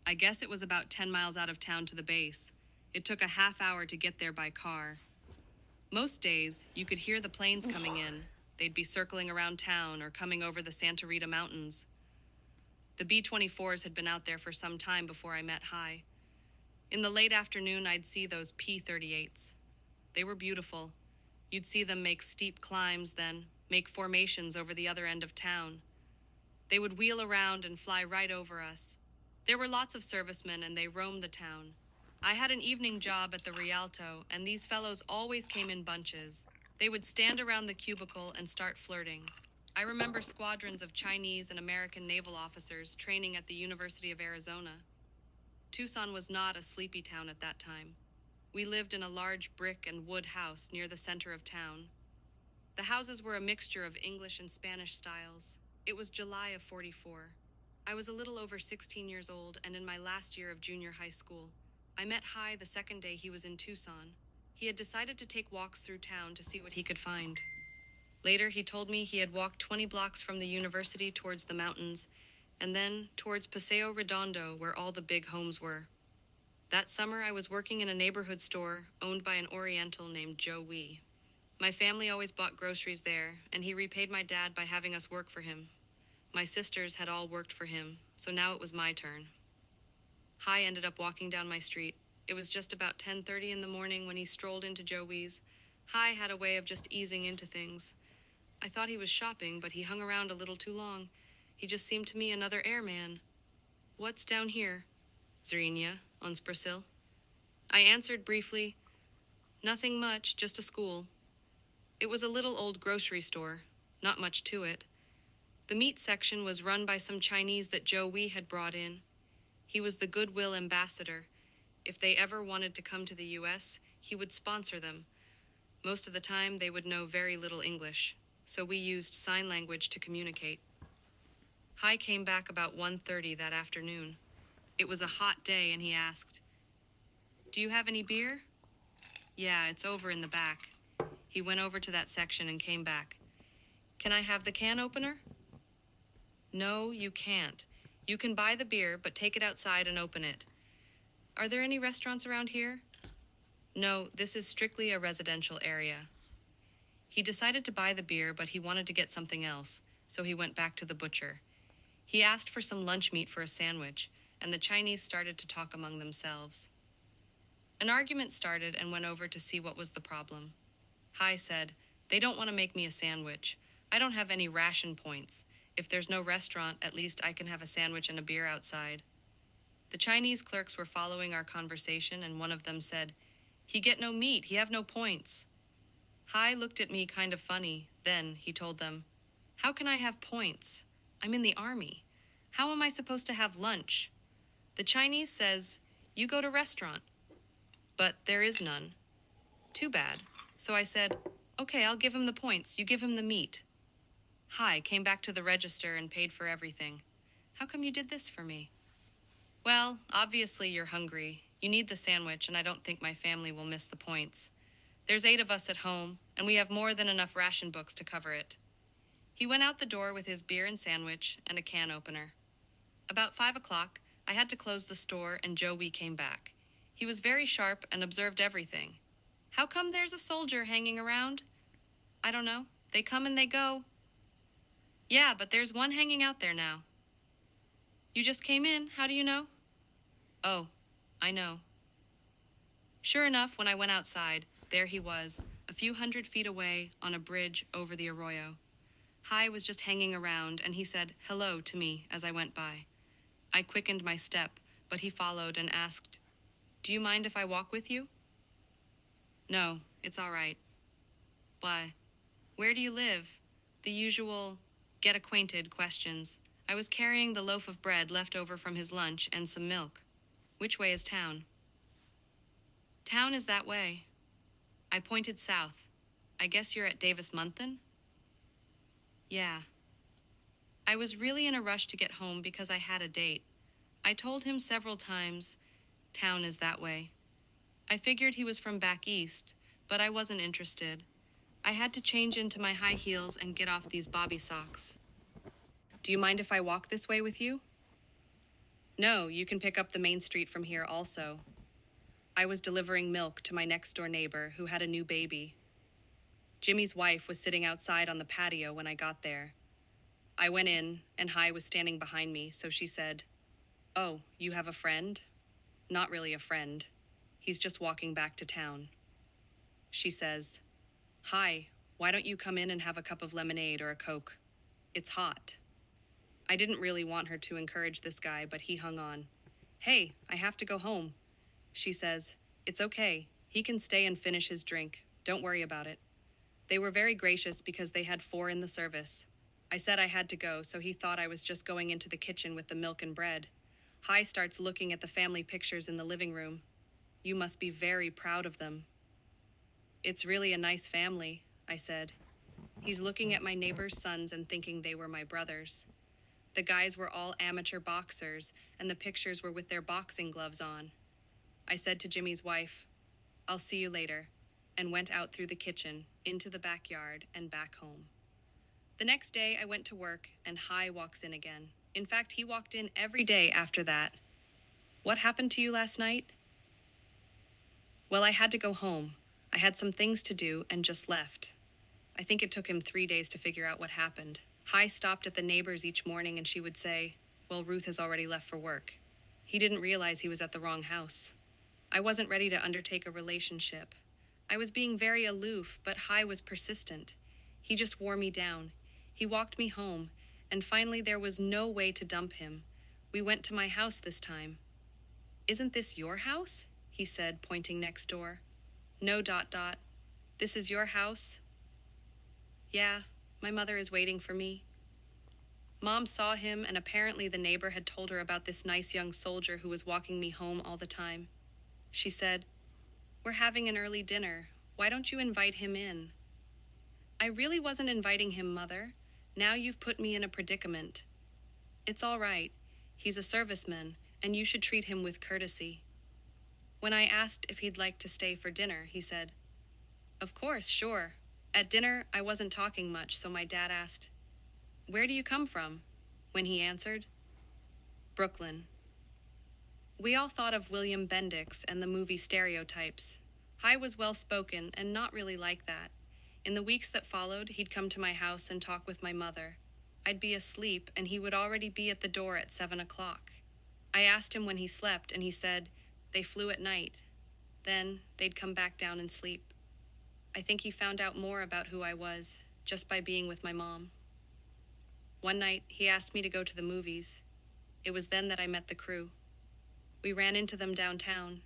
I guess it was about 10 miles out of town to the base. It took a half hour to get there by car. Most days, you could hear the planes coming in. They'd be circling around town or coming over the Santa Rita Mountains. The B-24s had been out there for some time before I met Hy. In the late afternoon, I'd see those P-38s. They were beautiful. You'd see them make steep climbs, then make formations over the other end of town. They would wheel around and fly right over us. There were lots of servicemen, and they roamed the town. I had an evening job at the Rialto, and these fellows always came in bunches. They would stand around the cubicle and start flirting. I remember squadrons of Chinese and American naval officers training at the University of Arizona. Tucson was not a sleepy town at that time. We lived in a large brick and wood house near the center of town. The houses were a mixture of English and Spanish styles. It was July of '44. I was a little over 16 years old and in my last year of junior high school. I met Hy the second day he was in Tucson. He had decided to take walks through town to see what he could find. Later, he told me he had walked 20 blocks from the university towards the mountains, and then towards Paseo Redondo, where all the big homes were. That summer, I was working in a neighborhood store owned by an Oriental named Joe Wee. My family always bought groceries there, and he repaid my dad by having us work for him. My sisters had all worked for him, so now it was my turn. Hy ended up walking down my street. It was just about 10:30 in the morning when he strolled into Joe Wee's. Hy had a way of just easing into things. I thought he was shopping, but he hung around a little too long. He just seemed to me another airman. "What's down here?" "Zrinia, on Sprasil." I answered briefly, "Nothing much, just a school." It was a little old grocery store, not much to it. The meat section was run by some Chinese that Joe Wee had brought in. He was the goodwill ambassador. If they ever wanted to come to the U.S., he would sponsor them. Most of the time, they would know very little English, so we used sign language to communicate. Hy came back about 1:30 that afternoon. It was a hot day, and he asked, "Do you have any beer?" "Yeah, it's over in the back." He went over to that section and came back. "Can I have the can opener?" "No, you can't. You can buy the beer, but take it outside and open it." "Are there any restaurants around here?" "No, this is strictly a residential area." He decided to buy the beer, but he wanted to get something else, so he went back to the butcher. He asked for some lunch meat for a sandwich, and the Chinese started to talk among themselves. An argument started and went over to see what was the problem. Hy said, "They don't want to make me a sandwich. I don't have any ration points. If there's no restaurant, at least I can have a sandwich and a beer outside." The Chinese clerks were following our conversation, and one of them said, "He get no meat, he have no points." Hy looked at me kind of funny. Then he told them, "How can I have points? I'm in the army. How am I supposed to have lunch? The Chinese says, you go to restaurant. But there is none." "Too bad." So I said, "Okay, I'll give him the points. You give him the meat." Hy came back to the register and paid for everything. "How come you did this for me?" "Well, obviously you're hungry. You need the sandwich, and I don't think my family will miss the points. There's 8 of us at home, and we have more than enough ration books to cover it." He went out the door with his beer and sandwich and a can opener. About 5 o'clock, I had to close the store, and Joe Wee came back. He was very sharp and observed everything. "How come there's a soldier hanging around?" "I don't know. They come and they go." "Yeah, but there's one hanging out there now." "You just came in. How do you know?" "Oh, I know." Sure enough, when I went outside, there he was, a few hundred feet away on a bridge over the arroyo. Hy was just hanging around, and he said hello to me as I went by. I quickened my step, but he followed and asked, "Do you mind if I walk with you?" "No, it's all right." "Why? Where do you live?" The usual get acquainted questions. I was carrying the loaf of bread left over from his lunch and some milk. "Which way is town?" "Town is that way." I pointed south. "I guess you're at Davis Monthan?" "Yeah." I was really in a rush to get home because I had a date. I told him several times, "Town is that way." I figured he was from back east, but I wasn't interested. I had to change into my high heels and get off these bobby socks. "Do you mind if I walk this way with you?" No, you can pick up the main street from here also. I was delivering milk to my next-door neighbor who had a new baby. Jimmy's wife was sitting outside on the patio when I got there. I went in, and Hy was standing behind me, so she said, "Oh, you have a friend?" "Not really a friend. He's just walking back to town." She says, "Hi, why don't you come in and have a cup of lemonade or a Coke? It's hot." I didn't really want her to encourage this guy, but he hung on. "Hey, I have to go home." She says, "It's okay. He can stay and finish his drink. Don't worry about it." They were very gracious because they had 4 in the service. I said I had to go, so he thought I was just going into the kitchen with the milk and bread. Hy starts looking at the family pictures in the living room. "You must be very proud of them." "It's really a nice family," I said. He's looking at my neighbor's sons and thinking they were my brothers. The guys were all amateur boxers, and the pictures were with their boxing gloves on. I said to Jimmy's wife, "I'll see you later," and went out through the kitchen, into the backyard, and back home. The next day, I went to work, and Hy walks in again. In fact, he walked in every day after that. "What happened to you last night?" "Well, I had to go home. I had some things to do and just left." I think it took him 3 days to figure out what happened. Hy stopped at the neighbor's each morning and she would say, "Well, Ruth has already left for work." He didn't realize he was at the wrong house. I wasn't ready to undertake a relationship. I was being very aloof, but Hy was persistent. He just wore me down. He walked me home, and finally there was no way to dump him. We went to my house this time. "Isn't this your house?" he said, pointing next door. "No, ... This is your house?" "Yeah, my mother is waiting for me." Mom saw him, and apparently the neighbor had told her about this nice young soldier who was walking me home all the time. She said, "We're having an early dinner. Why don't you invite him in?" "I really wasn't inviting him, Mother. Now you've put me in a predicament." "It's all right. He's a serviceman, and you should treat him with courtesy." When I asked if he'd like to stay for dinner, he said, "Of course, sure." At dinner, I wasn't talking much, so my dad asked, "Where do you come from?" When he answered, "Brooklyn." We all thought of William Bendix and the movie Stereotypes. Hy was well-spoken and not really like that. In the weeks that followed, he'd come to my house and talk with my mother. I'd be asleep, and he would already be at the door at 7 o'clock. I asked him when he slept, and he said, "They flew at night. Then they'd come back down and sleep." I think he found out more about who I was, just by being with my mom. One night, he asked me to go to the movies. It was then that I met the crew. We ran into them downtown.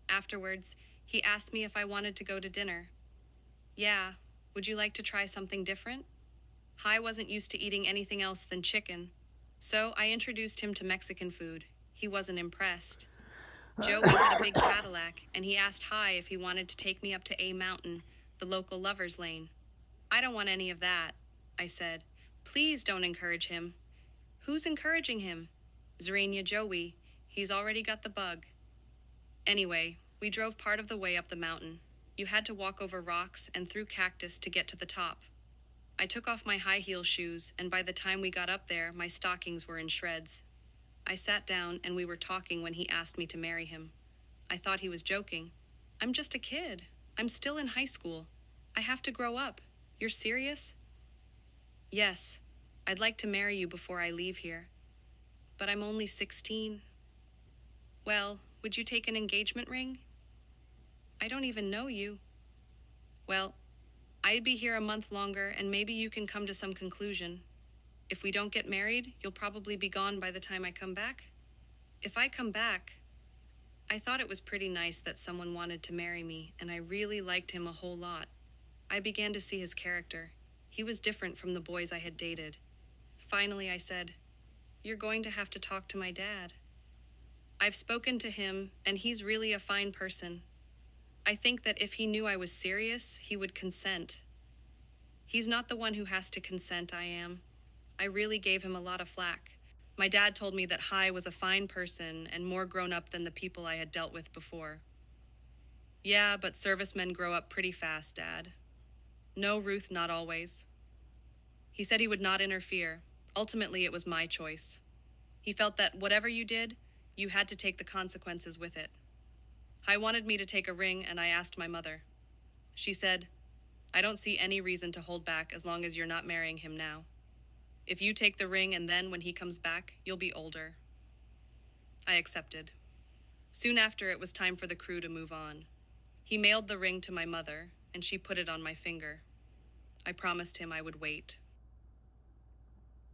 Afterwards, he asked me if I wanted to go to dinner. "Yeah, would you like to try something different?" Hy wasn't used to eating anything else than chicken, so I introduced him to Mexican food. He wasn't impressed. Joey had a big Cadillac, and he asked Hy if he wanted to take me up to A Mountain, the local lover's lane. "I don't want any of that," I said. "Please don't encourage him." "Who's encouraging him?" "Zrania Joey. He's already got the bug." Anyway, we drove part of the way up the mountain. You had to walk over rocks and through cactus to get to the top. I took off my high heel shoes, and by the time we got up there, my stockings were in shreds. I sat down, and we were talking when he asked me to marry him. I thought he was joking. "I'm just a kid. I'm still in high school. I have to grow up. You're serious?" "Yes. I'd like to marry you before I leave here. But I'm only 16. "Well, would you take an engagement ring?" "I don't even know you." "Well, I'd be here a month longer, and maybe you can come to some conclusion. If we don't get married, you'll probably be gone by the time I come back." "If I come back..." I thought it was pretty nice that someone wanted to marry me, and I really liked him a whole lot. I began to see his character. He was different from the boys I had dated. Finally, I said, "You're going to have to talk to my dad." "I've spoken to him, and he's really a fine person. I think that if he knew I was serious, he would consent." "He's not the one who has to consent, I am." I really gave him a lot of flack. My dad told me that Hy was a fine person and more grown up than the people I had dealt with before. "Yeah, but servicemen grow up pretty fast, Dad." "No, Ruth, not always." He said he would not interfere. Ultimately, it was my choice. He felt that whatever you did, You had to take the consequences with it. Hy wanted me to take a ring, and I asked my mother. She said, I don't see any reason to hold back as long as you're not marrying him now. If you take the ring and then when he comes back, you'll be older. I accepted. Soon after, it was time for the crew to move on. He mailed the ring to my mother, and she put it on my finger. I promised him I would wait.